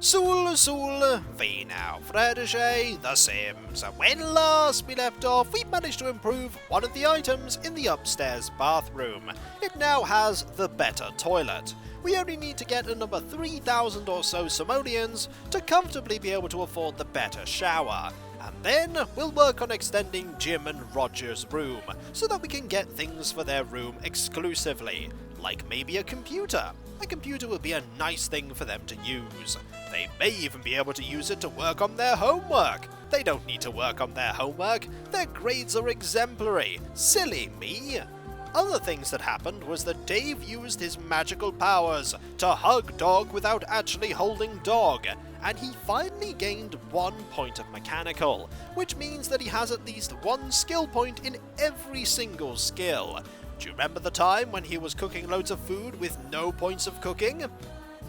Sul, vi now frediche, the Sims. When last we left off, we managed to improve one of the items in the upstairs bathroom. It now has the better toilet. We only need to get another 3,000 or so simoleons to comfortably be able to afford the better shower. And then we'll work on extending Jim and Roger's room, so that we can get things for their room exclusively, like maybe a computer. A computer would be a nice thing for them to use. They may even be able to use it to work on their homework. They don't need to work on their homework. Their grades are exemplary. Silly me. Other things that happened was that Dave used his magical powers to hug Dog without actually holding Dog, and he finally gained 1 point of mechanical, which means that he has at least 1 skill point in every single skill. Do you remember the time when he was cooking loads of food with no points of cooking?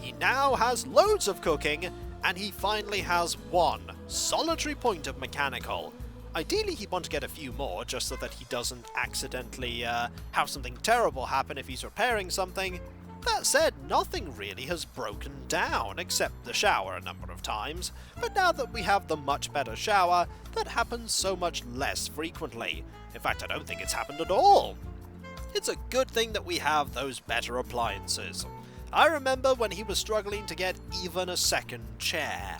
He now has loads of cooking, and he finally has 1 solitary point of mechanical. Ideally he'd want to get a few more, just so that he doesn't accidentally have something terrible happen if he's repairing something. That said, nothing really has broken down, except the shower a number of times, but now that we have the much better shower, that happens so much less frequently. In fact, I don't think it's happened at all. It's a good thing that we have those better appliances. I remember when he was struggling to get even a second chair.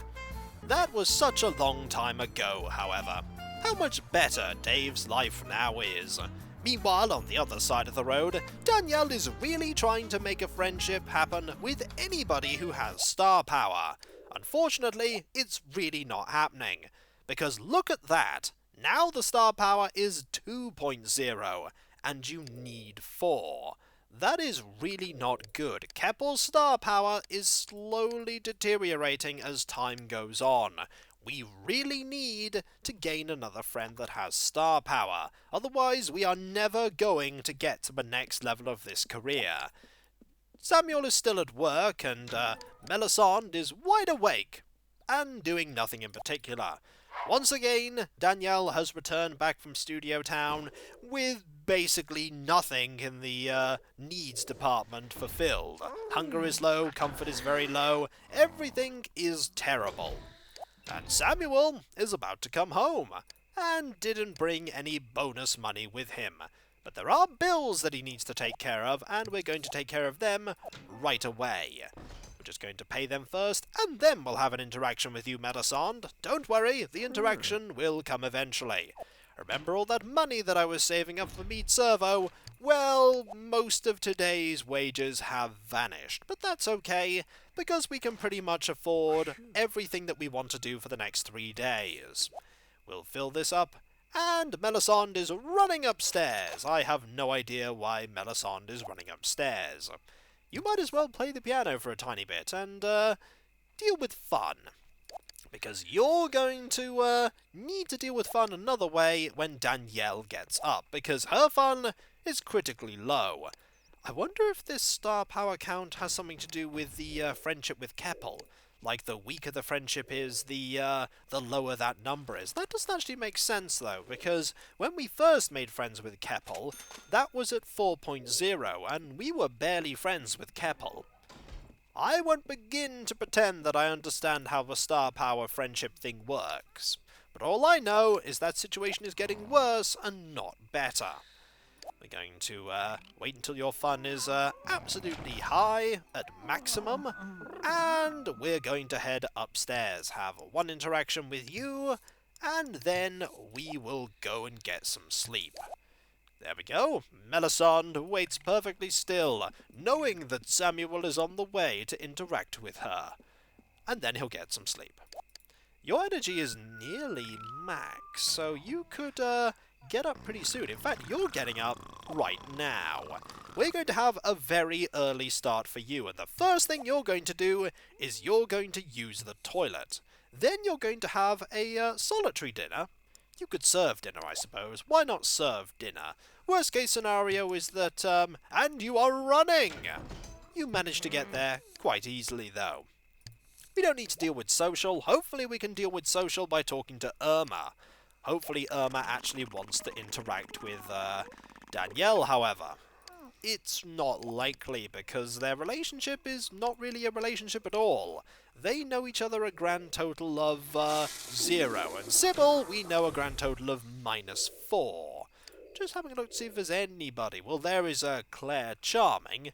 That was such a long time ago, however. How much better Dave's life now is. Meanwhile, on the other side of the road, Danielle is really trying to make a friendship happen with anybody who has star power. Unfortunately, it's really not happening. Because look at that! Now the star power is 2.0, and you need 4. That is really not good. Keppal's star power is slowly deteriorating as time goes on. We really need to gain another friend that has star power, otherwise we are never going to get to the next level of this career. Samuel is still at work, and Melisande is wide awake, and doing nothing in particular. Once again, Danielle has returned back from Studio Town with basically nothing in the needs department fulfilled. Hunger is low, comfort is very low, everything is terrible. And Samuel is about to come home, and didn't bring any bonus money with him. But there are bills that he needs to take care of, and we're going to take care of them right away. We're just going to pay them first, and then we'll have an interaction with you, Melisande. Don't worry, the interaction will come eventually. Remember all that money that I was saving up for Meet Servo? Well, most of today's wages have vanished, but that's okay, because we can pretty much afford everything that we want to do for the next 3 days. We'll fill this up, and Melisande is running upstairs. I have no idea why Melisande is running upstairs. You might as well play the piano for a tiny bit and deal with fun. Because you're going to need to deal with fun another way when Danielle gets up, because her fun is critically low. I wonder if this star power count has something to do with the friendship with Keppal. Like, the weaker the friendship is, the lower that number is. That doesn't actually make sense, though, because when we first made friends with Keppal, that was at 4.0, and we were barely friends with Keppal. I won't begin to pretend that I understand how the star power friendship thing works, but all I know is that situation is getting worse and not better. We're going to wait until your fun is absolutely high, at maximum, and we're going to head upstairs, have 1 interaction with you, and then we will go and get some sleep. There we go. Melisande waits perfectly still, knowing that Samuel is on the way to interact with her. And then he'll get some sleep. Your energy is nearly max, so you could get up pretty soon. In fact, you're getting up right now. We're going to have a very early start for you, and the first thing you're going to do is you're going to use the toilet. Then you're going to have a solitary dinner. You could serve dinner, I suppose. Why not serve dinner? Worst case scenario is that, and you are running! You managed to get there quite easily, though. We don't need to deal with social. Hopefully we can deal with social by talking to Irma. Hopefully Irma actually wants to interact with Danielle, however. it's not likely, because their relationship is not really a relationship at all. They know each other a grand total of 0, and Sybil, we know a grand total of -4. Just having a look to see if there's anybody. Well, there is Claire Charming.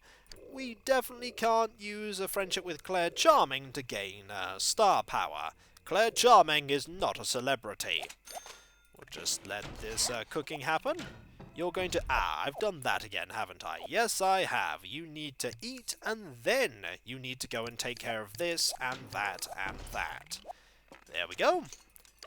We definitely can't use a friendship with Claire Charming to gain star power. Claire Charming is not a celebrity. We'll just let this cooking happen. You're going to... I've done that again, haven't I? Yes, I have. You need to eat, and then you need to go and take care of this, and that, and that. There we go.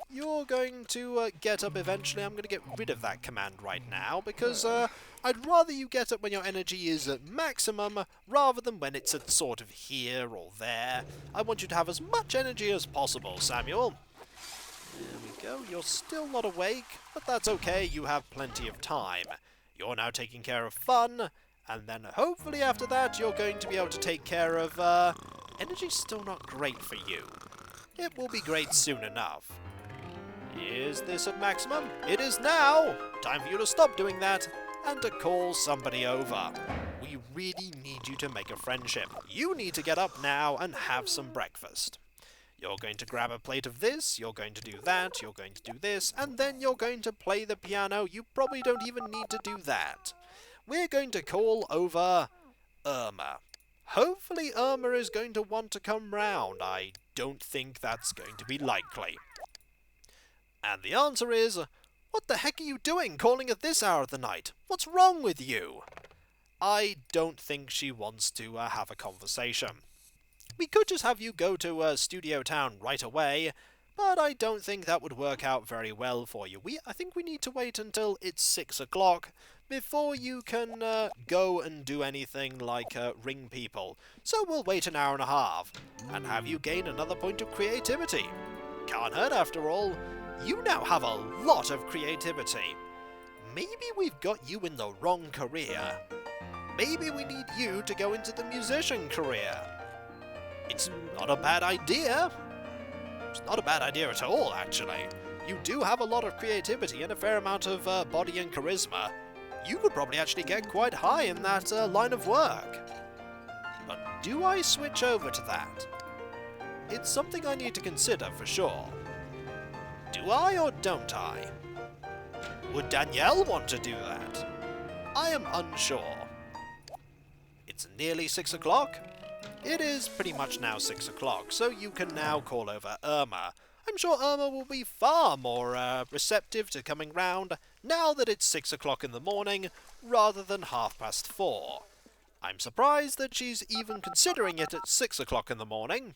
You're going to get up eventually. I'm going to get rid of that command right now, because I'd rather you get up when your energy is at maximum, rather than when it's at sort of here or there. I want you to have as much energy as possible, Samuel. There we go. You're still not awake, but that's okay. You have plenty of time. You're now taking care of fun, and then hopefully after that you're going to be able to take care of... Energy's still not great for you. It will be great soon enough. Is this at maximum? It is now! Time for you to stop doing that and to call somebody over. We really need you to make a friendship. You need to get up now and have some breakfast. You're going to grab a plate of this, you're going to do that, you're going to do this, and then you're going to play the piano. You probably don't even need to do that. We're going to call over Irma. Hopefully Irma is going to want to come round. I don't think that's going to be likely. And the answer is, what the heck are you doing calling at this hour of the night? What's wrong with you? I don't think she wants to have a conversation. We could just have you go to Studio Town right away, but I don't think that would work out very well for you. I think we need to wait until it's 6 o'clock before you can go and do anything like ring people. So we'll wait an hour and a half, and have you gain another point of creativity. Can't hurt after all. You now have a lot of creativity. Maybe we've got you in the wrong career. Maybe we need you to go into the musician career. It's not a bad idea. It's not a bad idea at all, actually. You do have a lot of creativity and a fair amount of body and charisma. You could probably actually get quite high in that line of work. But do I switch over to that? It's something I need to consider for sure. Do I or don't I? Would Danielle want to do that? I am unsure. It's nearly 6 o'clock. It is pretty much now 6 o'clock, so you can now call over Irma. I'm sure Irma will be far more receptive to coming round now that it's 6 o'clock in the morning rather than 4:30. I'm surprised that she's even considering it at 6 o'clock in the morning,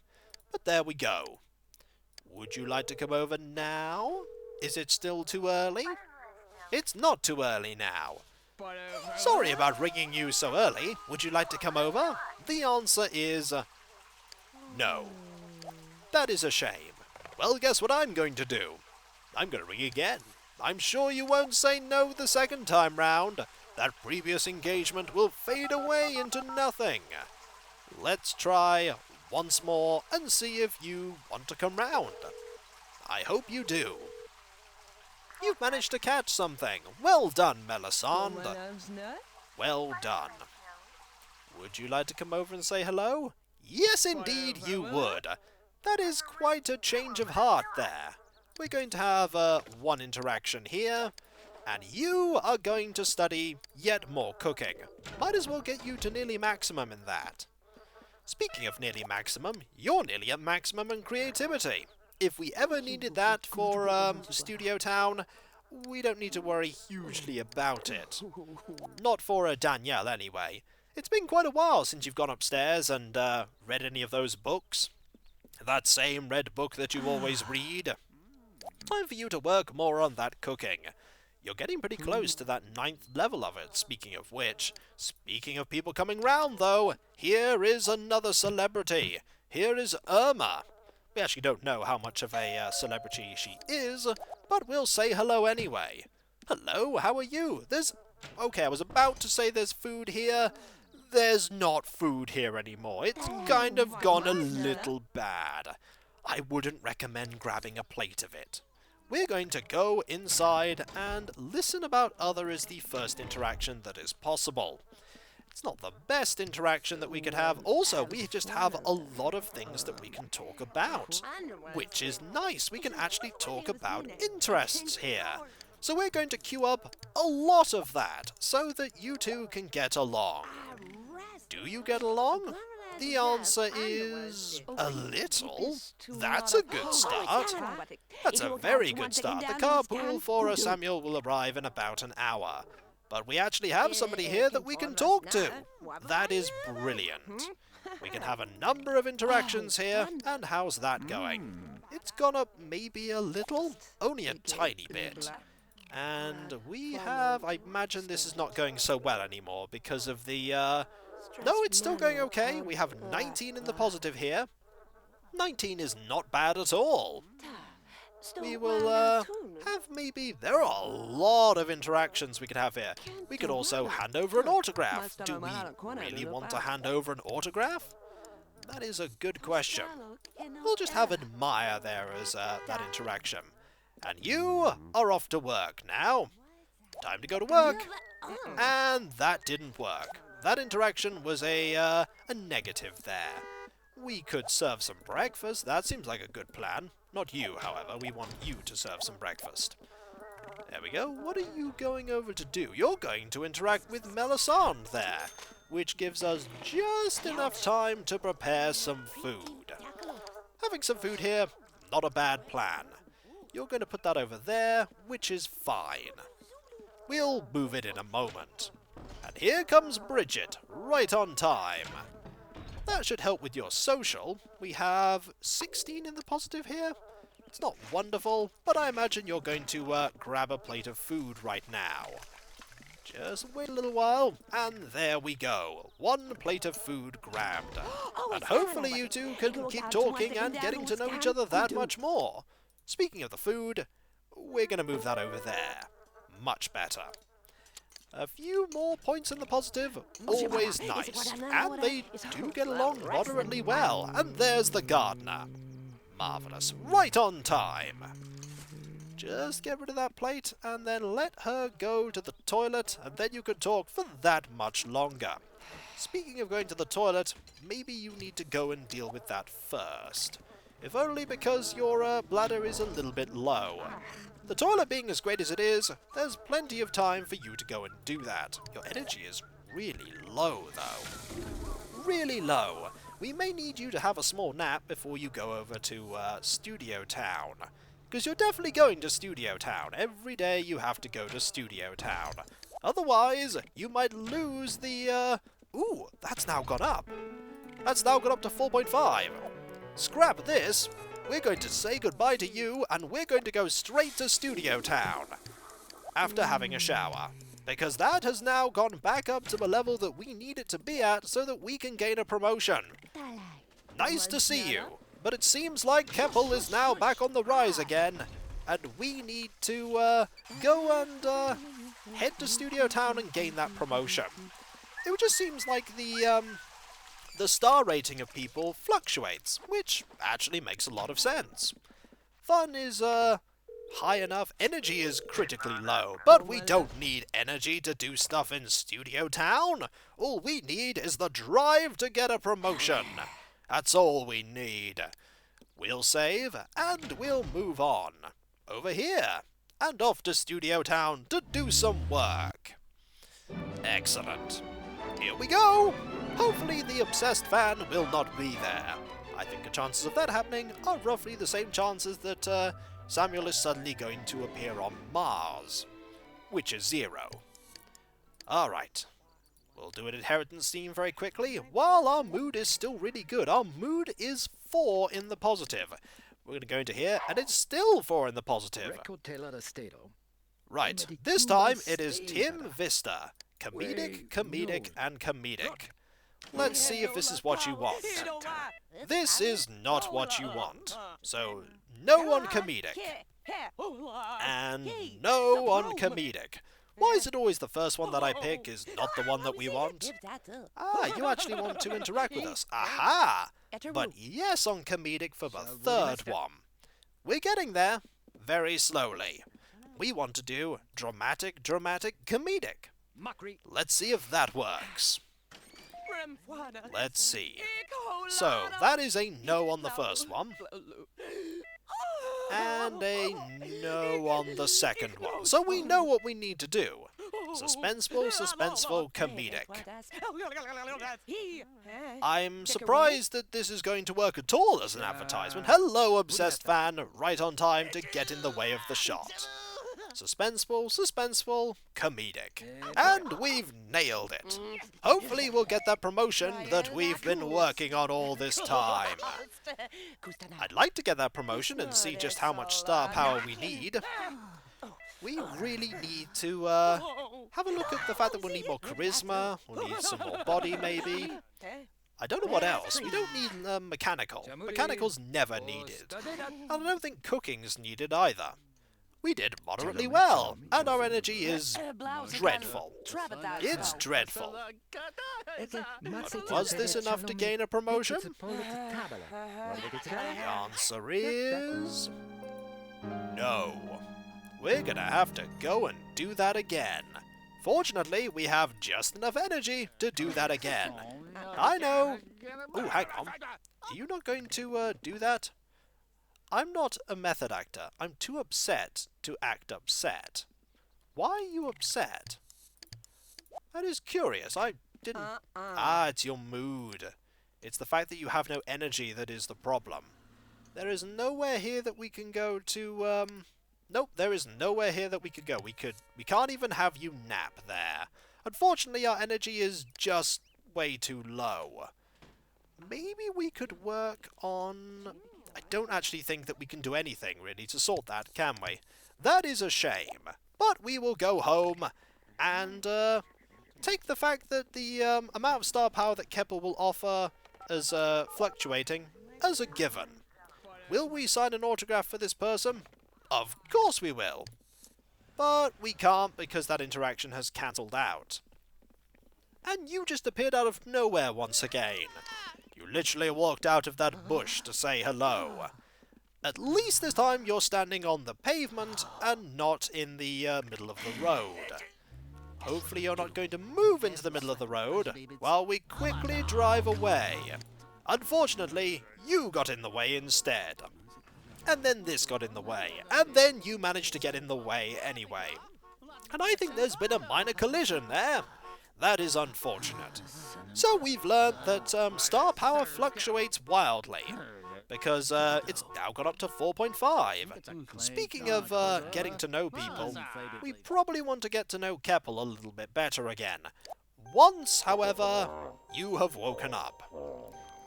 but there we go. Would you like to come over now? Is it still too early? It's not too early now. Sorry about ringing you so early. Would you like to come over? The answer is no. That is a shame. Well, guess what I'm going to do? I'm going to ring again. I'm sure you won't say no the second time round. That previous engagement will fade away into nothing. Let's try once more and see if you want to come round. I hope you do. You've managed to catch something. Well done, Melisande. Well done. Would you like to come over and say hello? Yes, indeed you would. That is quite a change of heart there. We're going to have one interaction here, and you are going to study yet more cooking. Might as well get you to nearly maximum in that. Speaking of nearly maximum, you're nearly at maximum in creativity. If we ever needed that for Studio Town, we don't need to worry hugely about it. Not for Danielle, anyway. It's been quite a while since you've gone upstairs and read any of those books. That same red book that you always read. Time for you to work more on that cooking. You're getting pretty close to that 9th level of it, speaking of which. Speaking of people coming round, though, here is another celebrity. Here is Irma. We actually don't know how much of a celebrity she is, but we'll say hello anyway. Hello, how are you? Okay, I was about to say there's food here. There's not food here anymore. It's kind of gone a little bad. I wouldn't recommend grabbing a plate of it. We're going to go inside and listen about other is the first interaction that is possible. It's not the best interaction that we could have. Also, we just have a lot of things that we can talk about, which is nice. We can actually talk about interests here. So we're going to queue up a lot of that so that you two can get along. Do you get along? The answer is a little. That's a good start. That's a very good start. The carpool for Samuel will arrive in about an hour. But we actually have somebody here that we can talk to. That is brilliant. We can have a number of interactions here, and how's that going? It's gone up maybe a little, only a tiny bit. And we have, I imagine this is not going so well anymore because of the, no, it's still going okay. We have 19 in the positive here. 19 is not bad at all. We will have maybe... There are a lot of interactions we could have here. We could also hand over an autograph. Do we really want to hand over an autograph? That is a good question. We'll just have admire there as that interaction. And you are off to work now. Time to go to work. And that didn't work. That interaction was a negative there. We could serve some breakfast. That seems like a good plan. Not you, however. We want you to serve some breakfast. There we go. What are you going over to do? You're going to interact with Melisande there, which gives us just enough time to prepare some food. Having some food here, not a bad plan. You're going to put that over there, which is fine. We'll move it in a moment. And here comes Bridget, right on time. That should help with your social. We have 16 in the positive here. It's not wonderful, but I imagine you're going to grab a plate of food right now. Just wait a little while, and there we go. One plate of food grabbed. And hopefully you two can keep talking and getting to know each other that much more. Speaking of the food, we're going to move that over there. Much better. A few more points in the positive, always nice. And they do get along moderately well. And there's the gardener. Marvellous. Right on time. Just get rid of that plate and then let her go to the toilet, and then you can talk for that much longer. Speaking of going to the toilet, maybe you need to go and deal with that first. If only because your bladder is a little bit low. The toilet being as great as it is, there's plenty of time for you to go and do that. Your energy is really low, though. Really low. We may need you to have a small nap before you go over to Studio Town. Because you're definitely going to Studio Town. Every day you have to go to Studio Town. Otherwise, you might lose the... Ooh, that's now gone up. That's now gone up to 4.5. Scrap this. We're going to say goodbye to you, and we're going to go straight to Studio Town after having a shower. Because that has now gone back up to the level that we need it to be at so that we can gain a promotion. Nice to see you. But it seems like Keppal is now back on the rise again, and we need to go and head to Studio Town and gain that promotion. It just seems like the star rating of people fluctuates, which actually makes a lot of sense. Fun is high enough, energy is critically low, but we don't need energy to do stuff in Studio Town. All we need is the drive to get a promotion. That's all we need. We'll save, and we'll move on. Over here, and off to Studio Town to do some work. Excellent. Here we go! Hopefully the obsessed fan will not be there. I think the chances of that happening are roughly the same chances that Samuel is suddenly going to appear on Mars, which is 0. Alright. We'll do an inheritance theme very quickly, while our mood is still really good. Our mood is 4 in the positive. We're going to go into here, and it's still 4 in the positive. Right, this time it is Tim Vista. Comedic, comedic, and comedic. Let's see if this is what you want. This is not what you want. So, no on comedic. And no on comedic. Why is it always the first one that I pick is not the one that we want? Ah, you actually want to interact with us. Aha! But yes on comedic for the third one. We're getting there, very slowly. We want to do dramatic, dramatic, comedic. Let's see if that works. Let's see. So, that is a no on the first one. And a no on the second one. So we know what we need to do. Suspenseful, suspenseful, comedic. I'm surprised that this is going to work at all as an advertisement. Hello, obsessed fan, right on time to get in the way of the shot. Suspenseful, suspenseful, comedic. And we've nailed it. Hopefully we'll get that promotion that we've been working on all this time. I'd like to get that promotion and see just how much star power we need. We really need to have a look at the fact that we'll need more charisma, we'll need some more body maybe. I don't know what else. We don't need mechanical. Mechanical's never needed. And I don't think cooking's needed either. We did moderately well, and our energy is dreadful. It's dreadful. But was this enough to gain a promotion? The answer is no. We're gonna have to go and do that again. Fortunately, we have just enough energy to do that again. I know. Oh, hang on. Are you not going to do that? I'm not a method actor. I'm too upset to act upset. Why are you upset? That is curious. I didn't... Ah, it's your mood. It's the fact that you have no energy that is the problem. There is nowhere here that we can go to, Nope, there is nowhere here that we could go. We can't even have you nap there. Unfortunately, our energy is just way too low. Maybe we could work on... I don't actually think that we can do anything, really, to sort that, can we? That is a shame. But we will go home and take the fact that the amount of star power that Keppal will offer as fluctuating as a given. Will we sign an autograph for this person? Of course we will. But we can't because that interaction has cancelled out. And you just appeared out of nowhere once again. You literally walked out of that bush to say hello. At least this time you're standing on the pavement and not in the middle of the road. Hopefully you're not going to move into the middle of the road while we quickly drive away. Unfortunately, you got in the way instead. And then this got in the way, and then you managed to get in the way anyway. And I think there's been a minor collision there. That is unfortunate. So we've learned that star power fluctuates wildly, because it's now gone up to 4.5. Speaking of getting to know people, we probably want to get to know Keppal a little bit better again. Once, however, you have woken up.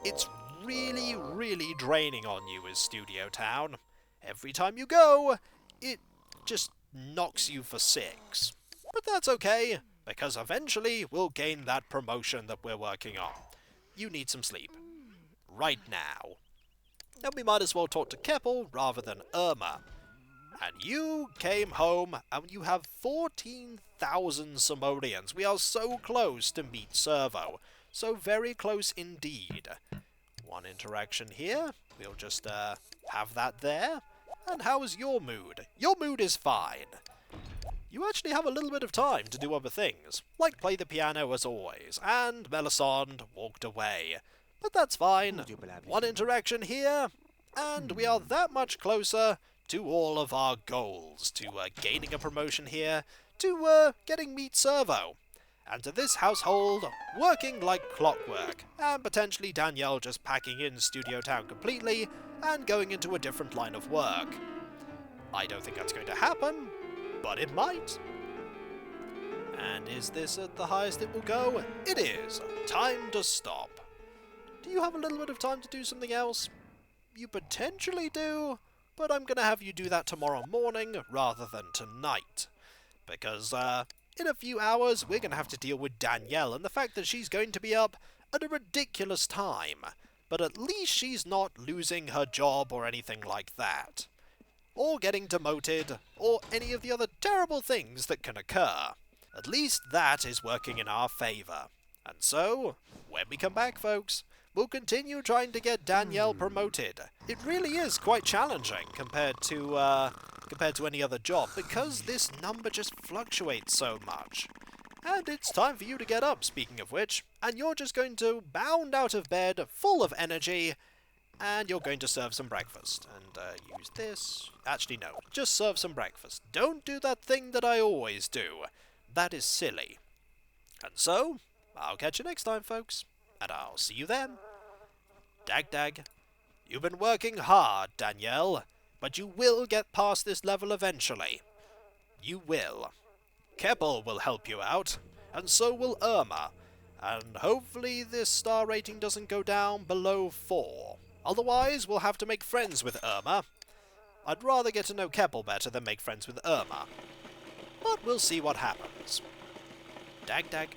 It's really, really draining on you as Studio Town. Every time you go, it just knocks you for 6. But that's okay, because eventually we'll gain that promotion that we're working on. You need some sleep. Right now. And we might as well talk to Keppal rather than Irma. And you came home, and you have 14,000 simoleons. We are so close to meet Servo. So very close indeed. One interaction here. We'll just have that there. And how is your mood? Your mood is fine. You actually have a little bit of time to do other things, like play the piano as always, and Melisande walked away. But that's fine. One interaction here, and we are that much closer to all of our goals, to gaining a promotion here, to getting Meet Servo. And to this household, working like clockwork, and potentially Danielle just packing in Studio Town completely, and going into a different line of work. I don't think that's going to happen, but it might. And is this at the highest it will go? It is. Time to stop. Do you have a little bit of time to do something else? You potentially do, but I'm going to have you do that tomorrow morning rather than tonight. Because, in a few hours, we're going to have to deal with Danielle and the fact that she's going to be up at a ridiculous time. But at least she's not losing her job or anything like that. Or getting demoted, or any of the other terrible things that can occur. At least that is working in our favour. And so, when we come back, folks, we'll continue trying to get Danielle promoted. It really is quite challenging compared to any other job, because this number just fluctuates so much. And it's time for you to get up, speaking of which, and you're just going to bound out of bed full of energy, and you're going to serve some breakfast. And use this. Actually, no. Just serve some breakfast. Don't do that thing that I always do. That is silly. And so, I'll catch you next time, folks. And I'll see you then. Dag dag. You've been working hard, Danielle. But you will get past this level eventually. You will. Keppal will help you out. And so will Irma. And hopefully this star rating doesn't go down below 4. Otherwise, we'll have to make friends with Irma. I'd rather get to know Keppal better than make friends with Irma. But we'll see what happens. Dag dag.